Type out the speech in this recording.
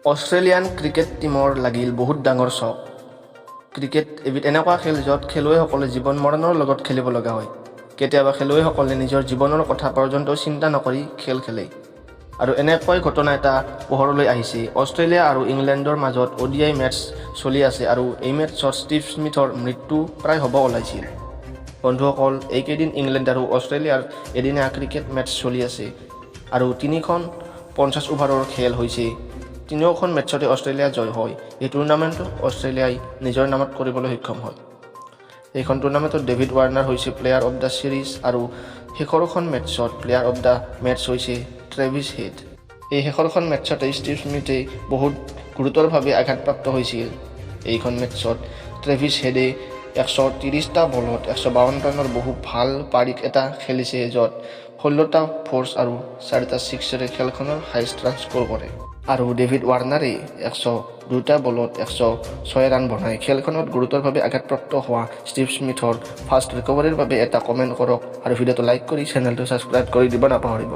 Australian cricket টীমৰ লাগিল বহুত ডাঙৰ চক। ক্ৰিকেট এবিধ এনেকুৱা খেল য'ত খেলুৱৈসকলে জীৱন মৰণৰ লগত খেলিব লগা হয়। কেতিয়াবা খেলুৱৈসকলে নিজৰ জীৱনৰ কথা পৰ্যন্ত চিন্তা নকৰি খেল খেলে। আৰু এনেকৈ ঘটনা এটা পোহৰলৈ আহিছে। অষ্ট্ৰেলিয়া আৰু ইংলেণ্ডৰ মাজত ODI মেটচ চলি আছে আৰু এই মেটচত ষ্টিভ স্মিথৰ মৃত্যু প্ৰায় হ'ব ওলাইছিল। বন্ধুসকল, এইকেইদিন ইংলেণ্ড আৰু অষ্ট্ৰেলিয়াৰ এদিনীয়া ক্ৰিকেট মেটচ চলি আছে আৰু 3খন 50 অভাৰৰ খেল হৈছে। 3খন মেটচতে অষ্ট্ৰেলিয়া জয় হয়। এই টুৰ্ণামেণ্টটো অষ্ট্ৰেলিয়াই নিজৰ নামত কৰিবলৈ সক্ষম হয়। এইখন টুৰ্ণামেণ্টত ডেভিড ৱাৰ্নাৰ হৈছে প্লেয়াৰ অৱ দ্য ছিৰিজ আৰু শেষৰখন মেটচত প্লেয়াৰ অৱ দ্য মেটচ হৈছে ট্ৰেভিছ হেড। এই শেষৰখন মেটচতে ষ্টিভ স্মিথে বহুত গুৰুতৰভাৱে আঘাতপ্ৰাপ্ত হৈছিল। এইখন মেটচত ট্ৰেভিছ হেডে 130টা বলত 152 ৰানৰ বহু ভাল পাৰীক এটা খেলিছে, য'ত 16টা ফ'ৰ্চ আৰু 4টা ছিক্সেৰে খেলখনৰ হাইষ্ট ৰান স্ক'ৰ কৰে। আৰু ডেভিড ৱাৰ্নাৰে 102টা বলত 106 ৰান বনায়। খেলখনত গুৰুতৰভাৱে আঘাতপ্ৰাপ্ত হোৱা ষ্টিভ স্মিথৰ ফাষ্ট ৰিকভাৰীৰ বাবে এটা কমেণ্ট কৰক আৰু ভিডিঅ'টো লাইক কৰি চেনেলটো ছাবস্ক্ৰাইব কৰি দিব নাপাহৰিব।